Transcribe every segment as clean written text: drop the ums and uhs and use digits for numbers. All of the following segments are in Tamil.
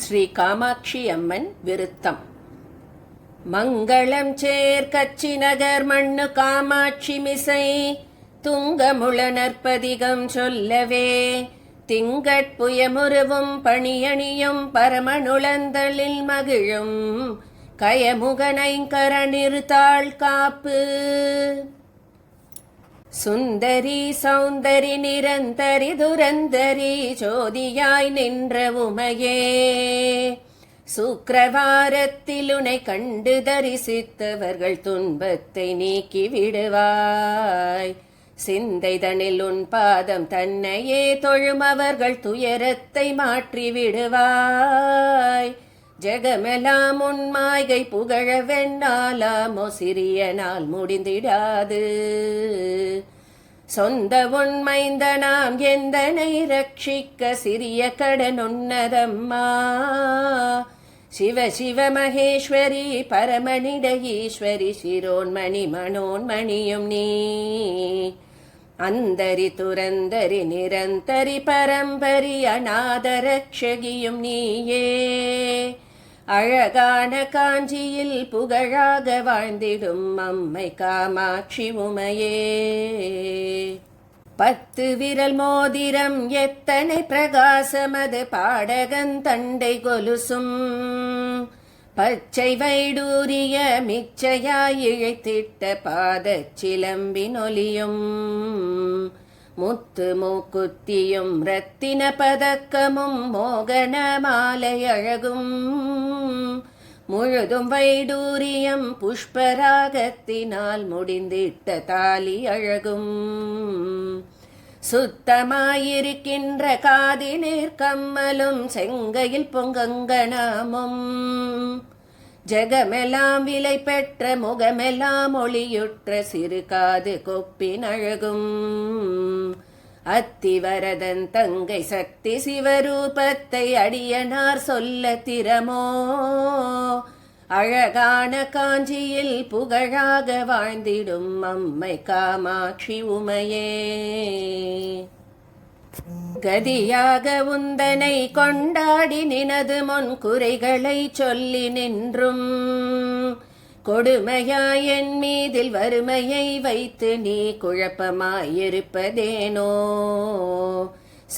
ஸ்ரீ காமாட்சி அம்மன் விருத்தம். மங்களம் சேர் கச்சி நகர் மண்ணு காமாட்சி மிசை துங்கமுள நற்பதிகம் சொல்லவே திங்கட்புயமுருவும் பணியணியும் பரமனுளந்தலில் மகிழும் கயமுகனை கரணிருத்தாள் காப்பு. சுந்தரி சௌந்தரி நிரந்தரி துரந்தரி ஜோதியாய் நின்ற உமையே, சுக்கிரவாரத்தில் உனை கண்டு தரிசித்தவர்கள் துன்பத்தை நீக்கி விடுவாய். சிந்தைதனில் உன் பாதம் தன்னையே தொழுமவர்கள் துயரத்தை மாற்றி விடுவாய். ஜெகமெல்லாம் உன் மாய்கை புகழ வெண்ணாலாமோ சிறிய நாள் முடிந்திடாது. சொந்த உண்மைந்த நாம் எந்தனை ரட்சிக்க சிறிய கடன் உன்னதம்மா. சிவ சிவ மகேஸ்வரி பரமனிட ஈஸ்வரி சிரோன்மணி மனோன்மணியும் நீ. அந்தரி துரந்தரி நிரந்தரி பரம்பரி அநாதரக்ஷகியும் நீயே. அழகான காஞ்சியில் புகழாக வாழ்ந்திடும் அம்மை காமாட்சி உமையே. 10 விரல் மோதிரம் எத்தனை பிரகாசமது பாடகன் தண்டை கொலுசும். பச்சை வைடூரிய மிச்சையாய் இழைத்திட்ட பாதச் சிலம்பின் ஒலியும். முத்து மூக்குத்தியும் ரத்தின பதக்கமும் மோகன மாலை அழகும். முழுதும் வைடூரியம் புஷ்பராகத்தினால் முடிந்திட்ட தாலி அழகும். சுத்தமாயிருக்கின்ற காதினிற் கம்மலும் செங்கையில் பொங்கங்கணமும். ஜெகமெல்லாம் விலை பெற்ற முகமெல்லாம் ஒளியுற்ற சிறு காது கொப்பின் அழகும். அத்திவரதன் தங்கை சக்தி சிவரூபத்தை அடியனார் சொல்ல திறமோ. அழகான காஞ்சியில் புகழாக வாழ்ந்திடும் அம்மை காமாட்சி உமையே. கதியாக உந்தனை கொண்டாடி நினது முன் குறைகளை சொல்லி நின்றும். கொடுமையாய் என் மீதில் வறுமையை வைத்து நீ குழப்பமாயிருப்பதேனோ.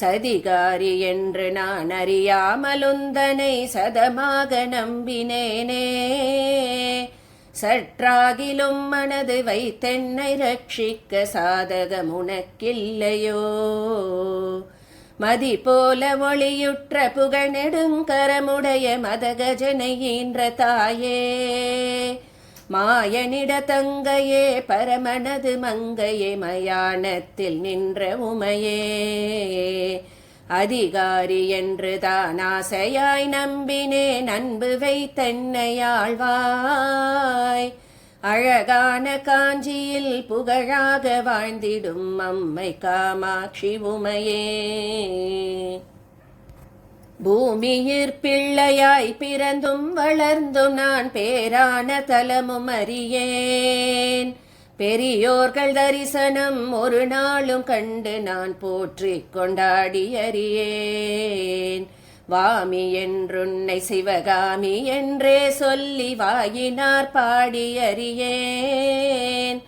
சதிகாரி என்று நான் அறியாமலுந்தனை சதமாக நம்பினேனே. சற்றாகிலும் மனது வைத்தென்னை ரட்சிக்க சாதகம் உனக்கில்லையோ. மதி போல ஒளியுற்ற புகழ் நெடுங்கரமுடைய மதகஜனை ஈன்ற தாயே. மாயனிட தங்கையே பரமனது மங்கையே மயானத்தில் நின்ற உமையே. அதிகாரி என்று தான் ஆசையாய் நம்பினேன் அன்பு வைத்தென்னையாழ்வாய். அழகான காஞ்சியில் புகழாக வாழ்ந்திடும் அம்மை காமாட்சி உமையே. பூமியிற் பிள்ளையாய் பிறந்தும் வளர்ந்தும் நான் பேரான தலமும் அறியேன். பெரியோர்கள் தரிசனம் ஒரு நாளும் கண்டு நான் போற்றிக் கொண்டாடி அறியேன். வாமி என்றுன்னை சிவகாமி என்றே சொல்லி வாயினார் பாடி அறியேன்.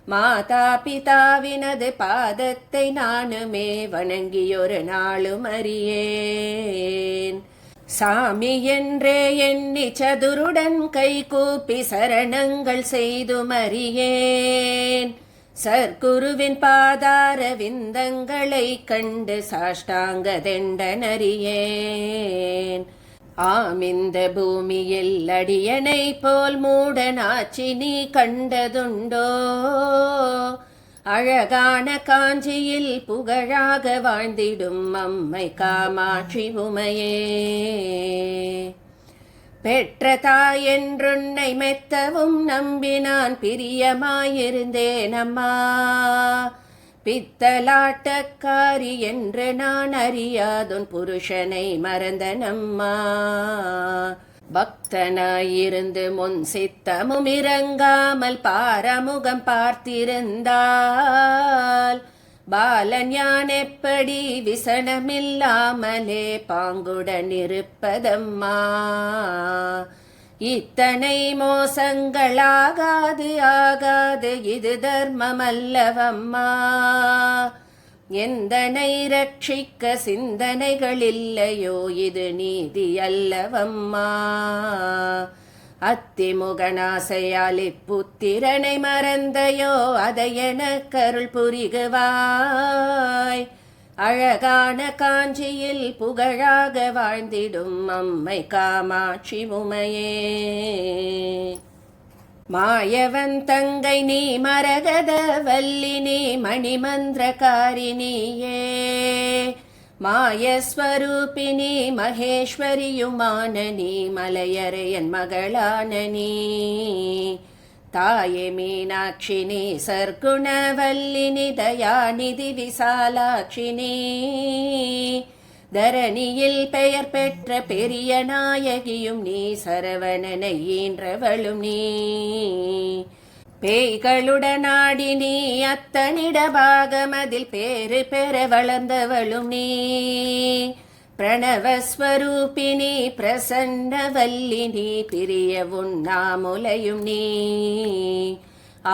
மாதா பிதாவினது பாதத்தை நானுமே வணங்கியொரு நாளும் அறியேன். சாமி என்றே எண்ணி சதுருடன் கை கூப்பி சரணங்கள் செய்தும் அறியேன். சர்க்குருவின் பாதார விந்தங்களை கண்டு சாஷ்டாங்க தெண்டனறியேன். ஆமிந்த பூமியில் அடியனை போல் மூடனாச்சி நீ கண்டதுண்டோ. அழகான காஞ்சியில் புகழாக வாழ்ந்திடும் அம்மை காமாட்சி உமையே. பெற்ற தாய் என்றுன்னை மெத்தவும் நம்பினான் பிரியமாயிருந்தேன் அம்மா. பித்தலாட்டக்காரி என்று நான் அறியாதுன் புருஷனை மறந்தனம்மா. பக்தனாயிருந்து முன் சித்தமும் இறங்காமல் பாரமுகம் பார்த்திருந்தால் பாலன் யான் எப்படி விசனமில்லாமலே பாங்குடன் இருப்பதம்மா. இத்தனை மோசங்களாகாது ஆகாது இது தர்மமல்லவம்மா. எந்தனை ரட்சிக்க சிந்தனைகள் இல்லையோ இது நீதி அல்லவம்மா. அத்திமுகனாசையால் இப்புத்திரனை மறந்தையோ அதையென கருள் புரிகுவாய். அழகான காஞ்சியில் புகழாக வாழ்ந்திடும் அம்மை காமாட்சி உமையே. மாயவன் தங்கை நீ மரகத வல்லினி மணிமந்திரகாரிணியே. மாயஸ்வரூபிணி மகேஸ்வரியுமான நீ மலையரையன் மகளான நீ. தாயே மீனாட்சினி சர்க்குணவல்லினி தயாநிதி விசாலாட்சினி. தரணியில் பெயர் பெற்ற பெரிய நாயகியும் நீ சரவணனை ஈன்றவளும் நீ. பேய்களுடனாடி நீ அத்தனிட பாகமதில் பேறு பெற வளர்ந்தவளும் நீ. பிரணவஸ்வரூபிணி பிரசன்னவல்லினி பிரிய உண்ணாமுலையும் நீ.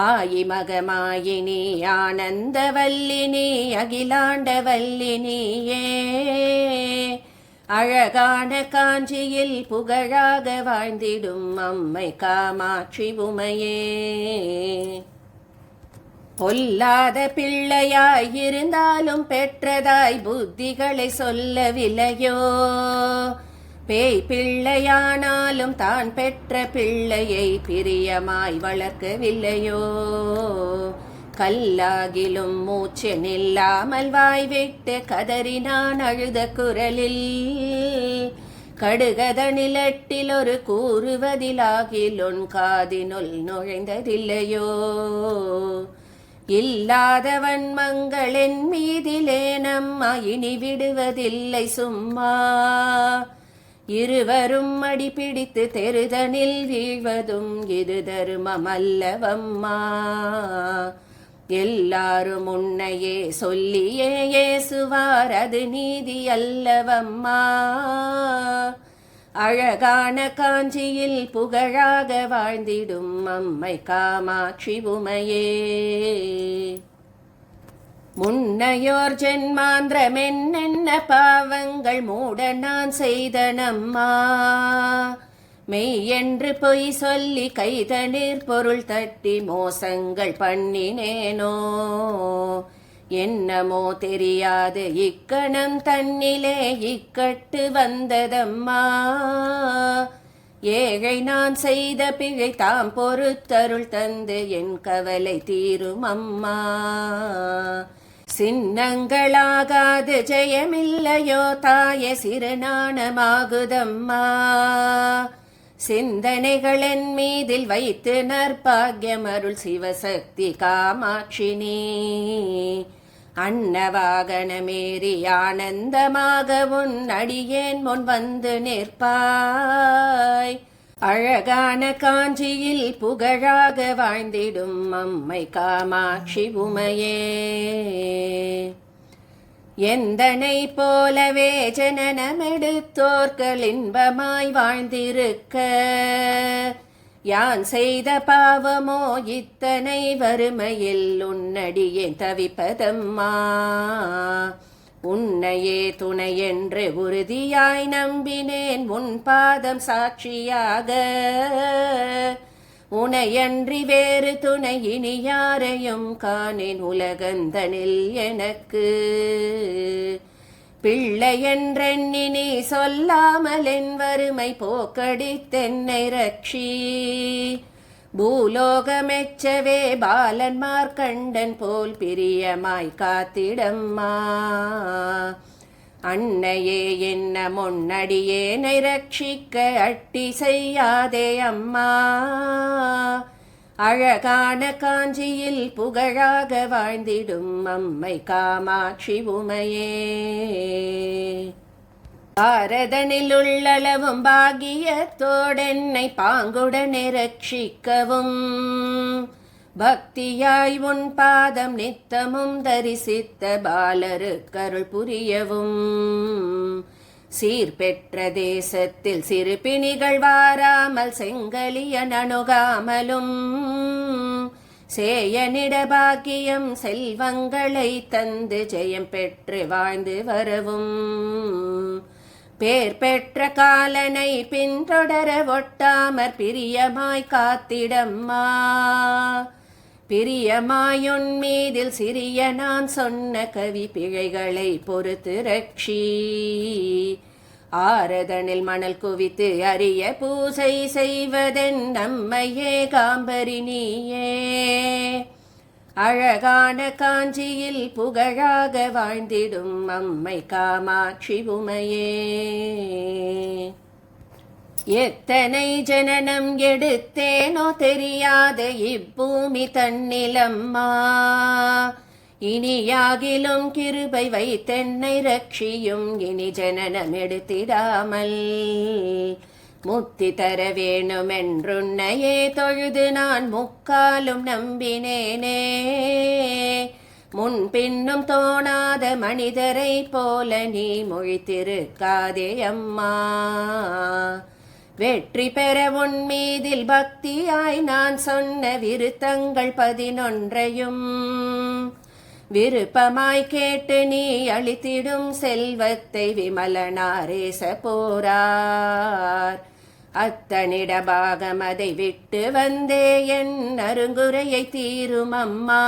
ஆயி மகமாயினி ஆனந்தவல்லினி அகிலாண்டவல்லினியே. அழகான காஞ்சியில் புகழாக வாழ்ந்திடும் அம்மை காமாட்சி உமையே. பொல்லாத பிள்ளையாயிருந்தாலும் பெற்றதாய் புத்திகளை சொல்லவில்லையோ. பேய் பிள்ளையானாலும் தான் பெற்ற பிள்ளையை பிரியமாய் வளர்க்கவில்லையோ. கல்லாகிலும் மூச்சு நில்லாமல் வாய்விட்டு கதறினான் அழுத குரலில். கடுகதனிலட்டில் ஒரு கூறுவதிலாகிலொன் காதினுள் நுழைந்ததில்லையோ. இல்லாதவன் மங்களென் மீதிலே நம்மா இனி விடுவதில்லை சும்மா. இருவரும் அடிபிடித்து தெருதனில் வீழ்வதும் இது தருமமல்லவம்மா. எல்லாரும் உன்னையே சொல்லியே ஏசுவார் அது நீதி அல்லவம்மா. அழகான காஞ்சியில் புகழாக வாழ்ந்திடும் அம்மை காமாட்சி உமையே. முன்னையோர் ஜென்மாந்திரமென்னென்ன பாவங்கள் மூட நான் செய்தனம்மா. மெய்யென்று பொய் சொல்லி கைதனிற் பொருள் தட்டி மோசங்கள் பண்ணினேனோ. என்னமோ தெரியாது இக்கணம் தன்னிலே இக்கட்டு வந்ததம்மா. ஏழை நான் செய்த பிழை தாம் பொறுத்தருள் தந்து என் கவலை தீரும் அம்மா. சின்னங்களாகாது ஜெயமில்லையோ தாய சிறுநாணமாகுதம்மா. சிந்தனைகளின் மீதில் வைத்து நற்பாகியமருள் சிவசக்தி காமாட்சினி. அன்னவாகனமேறி ஆனந்தமாக உன் அடியேன் முன் வந்து நிற்பாய். அழகான காஞ்சியில் புகழாக வாழ்ந்திடும் அம்மை காமாட்சி உமையே. எந்தனை போலவே ஜனனமெடுத்தோர்கள் இன்பமாய் வாழ்ந்திருக்க. யான் செய்த பாவமோ இத்தனை வறுமையில் உன்னடியேன் தவிப்பதம்மா. உன்னையே துணை என்று உறுதியாய் நம்பினேன் உன் பாதம் சாட்சியாக. உனையன்றி வேறு துணை இனி யாரையும் காணேன் உலகந்தனில் எனக்கு. பிள்ளை என்றெண்ணி நீ சொல்லாமல் என் வறுமை போக்கடித்தென்னை ரட்சி. பூலோகமெச்சவே பாலன் மார்க்கண்டன் போல் பிரியமாய் காத்திடம்மா. அன்னையே என்ன முன்னடியேனை ரட்சிக்க அட்டி செய்யாதே அம்மா. அழகான காஞ்சியில் புகழாக வாழ்ந்திடும் அம்மை காமாட்சி உமையே. பாரதனில் உள்ளளவும் பாகியத்தோடென்னை பாங்குடனே ரட்சிக்கவும். பக்தியாய் உன் பாதம் நித்தமும் தரிசித்த பாலருக்கருள் புரியவும் சீர்பெற்ற தேசத்தில் சிறு பிணிகள் வாராமல் செங்கலியன் அணுகாமலும் சேயனிட பாக்கியம் செல்வங்களை தந்து ஜெயம் பெற்று வாழ்ந்து வரவும் பேர் பெற்ற காலனை பின்தொடர ஒட்டாமற் பிரியமாய் காத்திடம்மா பிரியமாயுன் மீதில் சிறிய நான் சொன்ன கவி பிழைகளை பொறுத்து ரட்சி ஆரதனில் மணல் குவித்து அரிய பூசை செய்வதென் நம்மையே காம்பரி நீயே அழகான காஞ்சியில் புகழாக வாழ்ந்திடும் அம்மை காமாட்சி உமையே எத்தனை ஜனனம் எடுத்தேனோ தெரியாத இப்பூமி தன்னிலம்மா இனியாகிலும் கிருபை வைத்தென்னை ரட்சியும் இனி ஜனனம் எடுத்திடாமல் முத்தி தர வேணுமென்றுன்னையே தொழுது நான் முக்காலும் நம்பினேனே முன்பின்னும் தோணாத மனிதரை போல நீ மொழித்திருக்காதே அம்மா வெற்றி பெற உன் மீதில் பக்தியாய் நான் சொன்ன விருத்தங்கள் 11ஐயும் விருப்பமாய் கேட்டு நீ அளித்திடும் செல்வத்தை விமலனாரேச போரார் அத்தனிட பாகம் அதை விட்டு வந்தே என் அருங்குறையை தீரும் அம்மா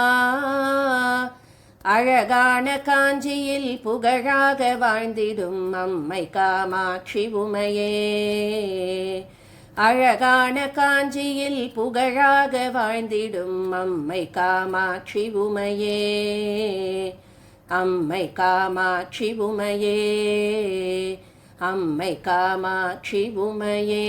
அழகான காஞ்சியில் புகழாக வாழ்ந்திடும் அம்மை காமாட்சி உமையே அழகான காஞ்சியில் புகழாக வாழ்ந்திடும் அம்மை காமாட்சி உமையே அம்மை காமாட்சி உமையே அம்மை காமாட்சி உமையே